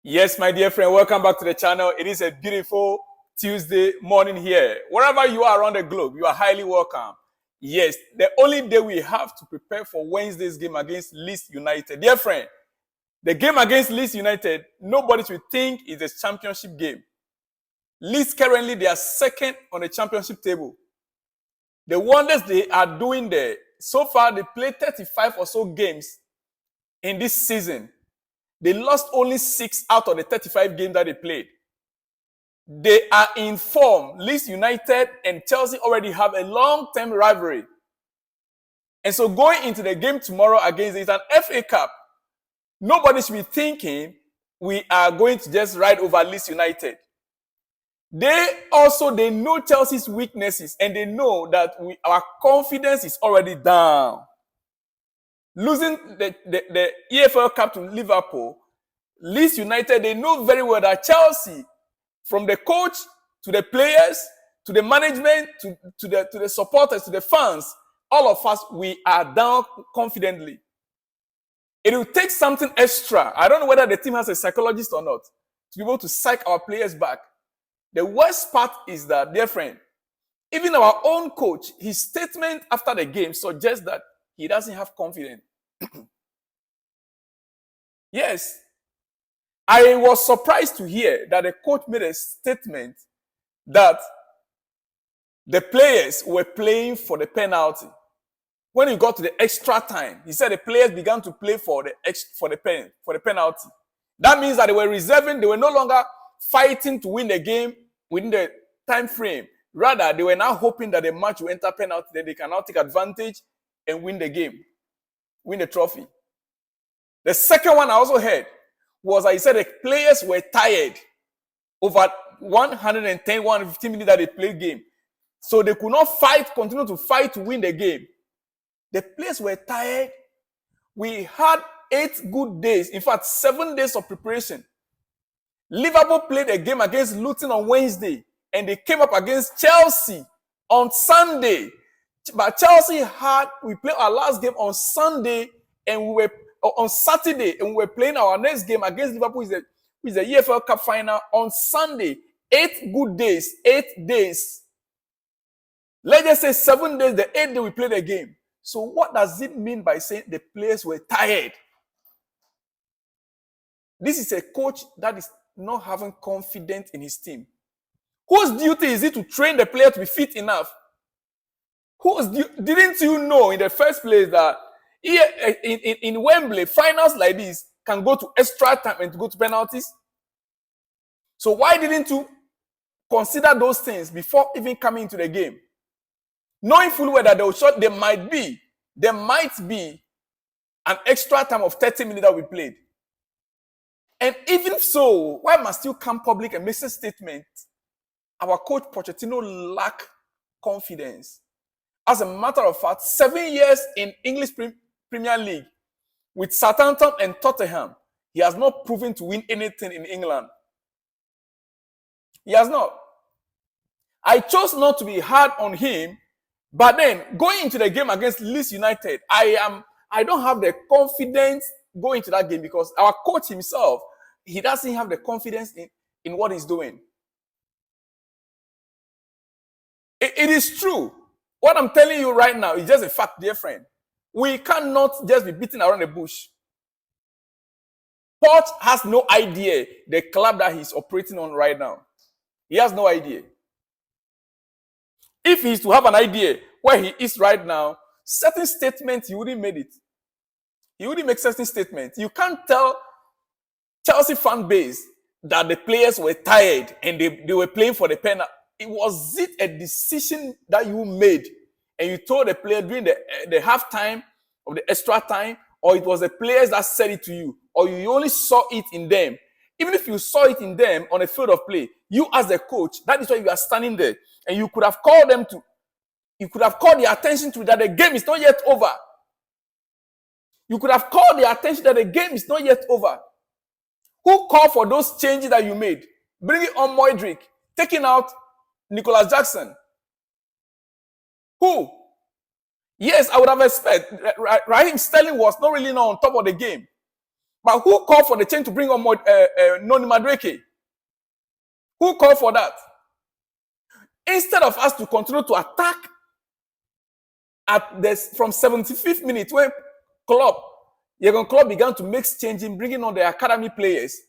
Yes, my dear friend, welcome back to the channel. It is a beautiful Tuesday morning here. Wherever you are around the globe, you are highly welcome. Yes, the only day we have to prepare for Wednesday's game against Leeds United. Dear friend, the game against Leeds United, nobody should think is a championship game. Leeds currently, they are second on the championship table. The wonders they are doing there, so far they played 35 or so games in this season. They lost only 6 out of the 35 games that they played. They are in form. Leeds United and Chelsea already have a long-term rivalry. And so going into the game tomorrow against it's an FA Cup, nobody should be thinking we are going to just ride over Leeds United. They know Chelsea's weaknesses and they know that our confidence is already down. Losing the EFL Cup to Liverpool, Leeds United, they know very well that Chelsea, from the coach to the players, to the management, to the supporters, to the fans, all of us, we are down confidently. It will take something extra. I don't know whether the team has a psychologist or not to be able to psych our players back. The worst part is that, dear friend, even our own coach, his statement after the game suggests that he doesn't have confidence. Yes. I was surprised to hear that the coach made a statement that the players were playing for the penalty. When he got to the extra time, he said the players began to play for the penalty. That means that they were reserving, they were no longer fighting to win the game within the time frame. Rather, they were now hoping that the match will enter penalty, then they can now take advantage and win the game, win the trophy. The second one I also heard was that he said the players were tired over 110, 150 minutes that they played game. So they could not continue to fight to win the game. The players were tired. We had 8 good days, in fact, 7 days of preparation. Liverpool played a game against Luton on Wednesday, and they came up against Chelsea on Sunday. But we played our last game on Sunday, and we were on Saturday, and we were playing our next game against Liverpool, which is the EFL Cup final on Sunday. 8 good days, 8 days. Let's just say 7 days, the 8th day we played the game. So what does it mean by saying the players were tired? This is a coach that is not having confidence in his team. Whose duty is it to train the player to be fit enough? Didn't you know in the first place that in Wembley, finals like this can go to extra time and to go to penalties? So why didn't you consider those things before even coming into the game? Knowing full well that there might be an extra time of 30 minutes that we played. And even so, why must you come public and make a statement? Our coach Pochettino lacked confidence. As a matter of fact, 7 years in English Premier League with Southampton and Tottenham, he has not proven to win anything in England. He has not. I chose not to be hard on him, but then going into the game against Leeds United, I don't have the confidence going into that game because our coach himself, he doesn't have the confidence in what he's doing. It is true. What I'm telling you right now is just a fact, dear friend. We cannot just be beating around the bush. Poch has no idea the club that he's operating on right now. He has no idea. If he's to have an idea where he is right now, certain statements, he wouldn't make it. He wouldn't make certain statements. You can't tell Chelsea fan base that the players were tired and they were playing for the penalty. Was it a decision that you made and you told the player during the half time of the extra time, or it was the players that said it to you, or you only saw it in them? Even if you saw it in them on a field of play, you as the coach, that is why you are standing there, and you could have called their attention to that the game is not yet over. You could have called their attention that the game is not yet over. Who called for those changes that you made? Bringing on Moidrick, taking out Nicholas Jackson. Who? Yes, I would have expected. Raheem Sterling was not really on top of the game. But who called for the change to bring on Noni Madueke? Who called for that? Instead of us to continue to attack at this from 75th minute when Jurgen Klopp began to make changing, bringing on the academy players.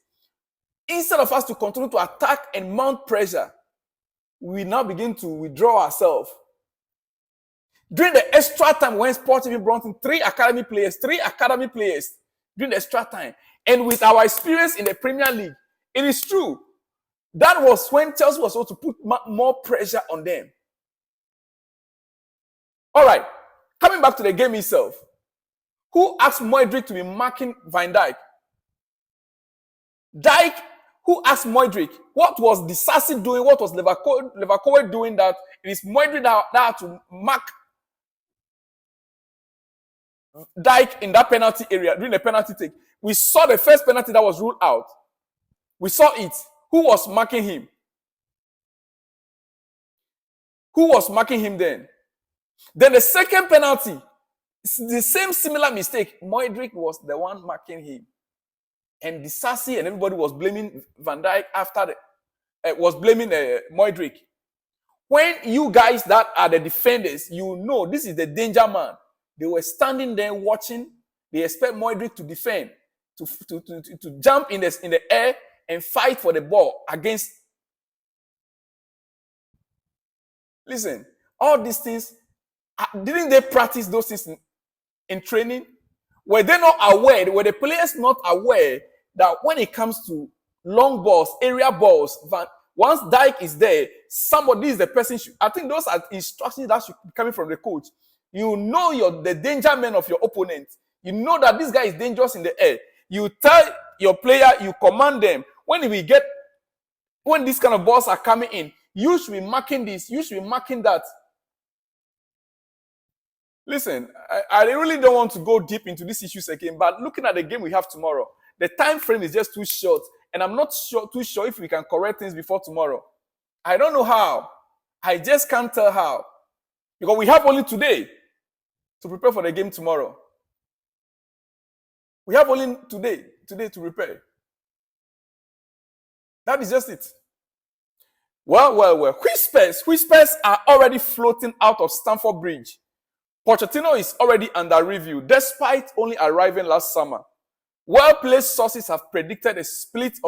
Instead of us to continue to attack and mount pressure, we now begin to withdraw ourselves. During the extra time when Sports even brought in three academy players during the extra time. And with our experience in the Premier League, it is true. That was when Chelsea was supposed to put more pressure on them. All right, coming back to the game itself. Who asked Modric to be marking Van Dijk? Dijk, who asked Modric? What was Disasi doing? What was Leverkusen doing that it is Modric that had to mark Dijk in that penalty area during the penalty take? We saw the first penalty that was ruled out. We saw it. Who was marking him? Who was marking him then? Then the second penalty, the same similar mistake. Modric was the one marking him. And Disasi and everybody was blaming Van Dijk after was blaming Modric. When you guys that are the defenders, you know this is the danger man. They were standing there watching. They expect Modric to defend, to jump in the air and fight for the ball against. Listen, all these things, didn't they practice those things in training? Were they not aware? Were the players not aware that when it comes to long balls, area balls, once Dijk is there, somebody is the person. I think those are instructions that should be coming from the coach. You know the danger man of your opponent. You know that this guy is dangerous in the air. You tell your player, you command them. When these kind of balls are coming in, you should be marking this, you should be marking that. Listen, I really don't want to go deep into these issues again, but looking at the game we have tomorrow, the time frame is just too short, and I'm not too sure if we can correct things before tomorrow. I don't know how. I just can't tell how. Because we have only today to prepare for the game tomorrow. We have only today to prepare. That is just it. Well. Whispers are already floating out of Stamford Bridge. Pochettino is already under review, despite only arriving last summer. Well-placed sources have predicted a split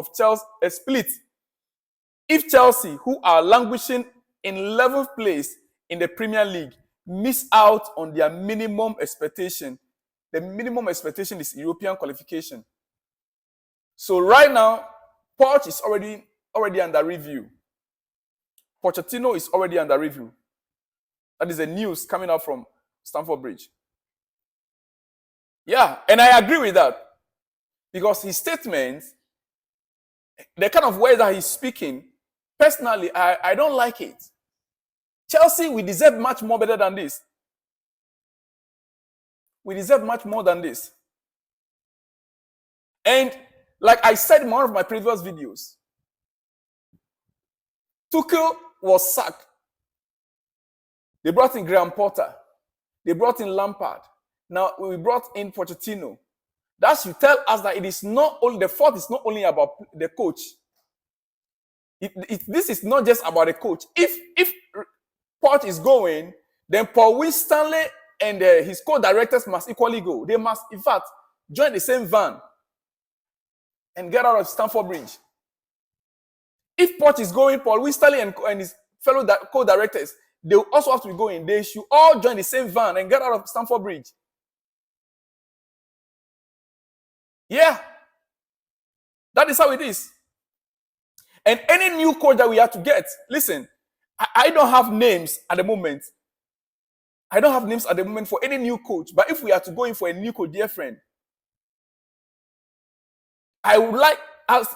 if Chelsea, who are languishing in 11th place in the Premier League, miss out on their minimum expectation. The minimum expectation is European qualification. So right now, Poch is already under review. Pochettino is already under review. That is the news coming out from Stamford Bridge. Yeah, and I agree with that. Because his statements, the kind of way that he's speaking, personally, I don't like it. Chelsea, we deserve much more better than this. We deserve much more than this. And like I said in one of my previous videos, Tuchel was sacked. They brought in Graham Potter. They brought in Lampard. Now we brought in Pochettino. That should tell us that it is not only the fault is not only about the coach. This is not just about the coach. If Poch is going, then Paul Winstanley and his co-directors must equally go. They must, in fact, join the same van and get out of Stamford Bridge. If Poch is going, Paul Winstanley and his fellow co-directors, they will also have to be going. They should all join the same van and get out of Stamford Bridge. Yeah. That is how it is. And any new coach that we have to get, listen, I don't have names at the moment. I don't have names at the moment for any new coach. But if we are to go in for a new coach, dear friend, I would like,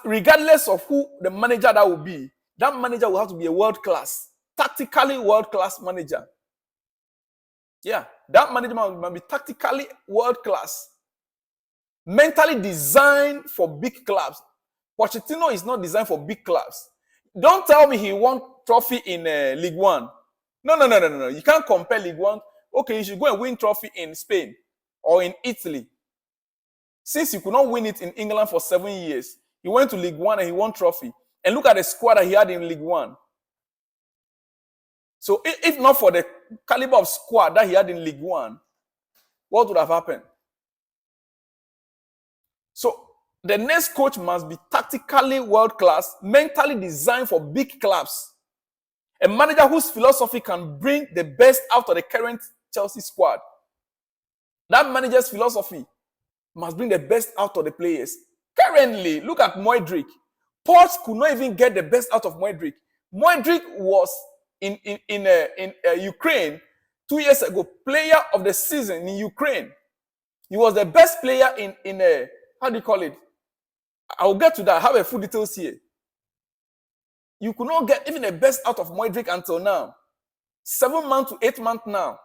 regardless of who the manager that will be, that manager will have to be a world-class, tactically world-class manager. Yeah, that manager must be tactically world-class. Mentally designed for big clubs. Pochettino is not designed for big clubs. Don't tell me he won trophy in League One. No. You can't compare League One. Okay, you should go and win trophy in Spain or in Italy. Since he could not win it in England for 7 years, he went to League One and he won trophy. And look at the squad that he had in League One. So if not for the caliber of squad that he had in League One, what would have happened? So the next coach must be tactically world-class, mentally designed for big clubs. A manager whose philosophy can bring the best out of the current Chelsea squad. That manager's philosophy must bring the best out of the players. Currently, look at Modric. Poch could not even get the best out of Modric. Modric was in Ukraine 2 years ago, player of the season in Ukraine. He was the best player in how do you call it? I will get to that. I have a full details here. You could not get even the best out of Modric until now. 7 months to 8 months now.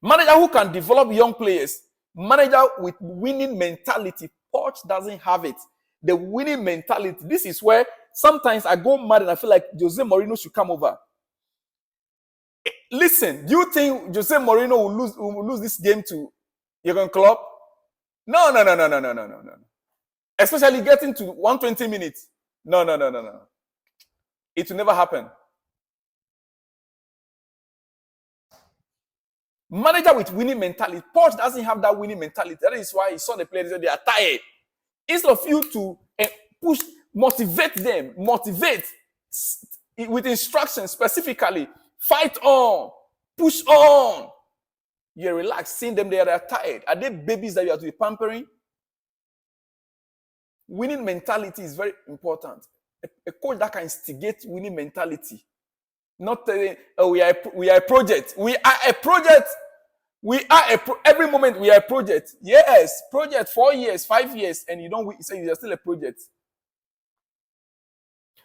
Manager who can develop young players. Manager with winning mentality. Poch doesn't have it. The winning mentality. This is where sometimes I go mad and I feel like Jose Mourinho should come over. Listen, do you think Jose Mourinho will lose this game to Jurgen Klopp? No. Especially getting to 120 minutes. No. It will never happen. Manager with winning mentality. Poch doesn't have that winning mentality. That is why he saw the players and they are tired. Instead of you to push, motivate them, with instructions specifically, fight on, push on. You're relaxed, seeing them there, they're tired. Are they babies that you have to be pampering? Winning mentality is very important. A coach that can instigate winning mentality. Not we are a project. We are a project. Every moment we are a project. Yes, project 4 years, 5 years, and you don't say you're still a project.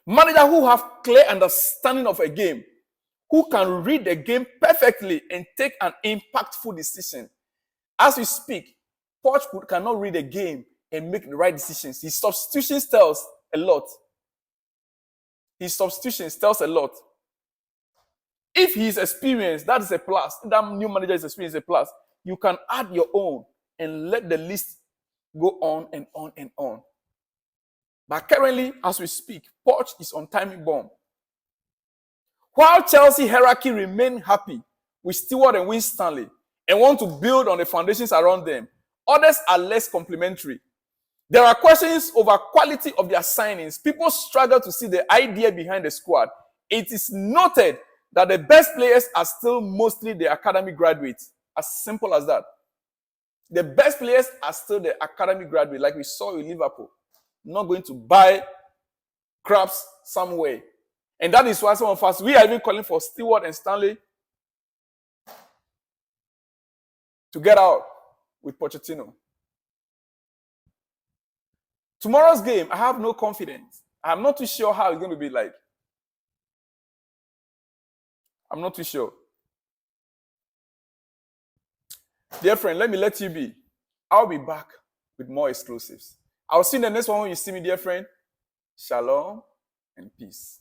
Manager who have clear understanding of a game, who can read the game perfectly and take an impactful decision. As we speak, Poch cannot read the game and make the right decisions. His substitutions tells a lot. If he's experienced, that is a plus. If that new manager is experienced, a plus. You can add your own and let the list go on and on and on. But currently, as we speak, Poch is on timing bomb. While Chelsea hierarchy remain happy with Stewart and Winstanley and want to build on the foundations around them, others are less complimentary. There are questions over quality of their signings. People struggle to see the idea behind the squad. It is noted that the best players are still mostly the academy graduates. As simple as that. The best players are still the academy graduates, like we saw in Liverpool. Not going to buy craps somewhere. And that is why some of us, we are even calling for Stewart and Stanley to get out with Pochettino. Tomorrow's game, I have no confidence. I'm not too sure how it's going to be like. I'm not too sure. Dear friend, let me let you be. I'll be back with more exclusives. I'll see you in the next one when you see me, dear friend. Shalom and peace.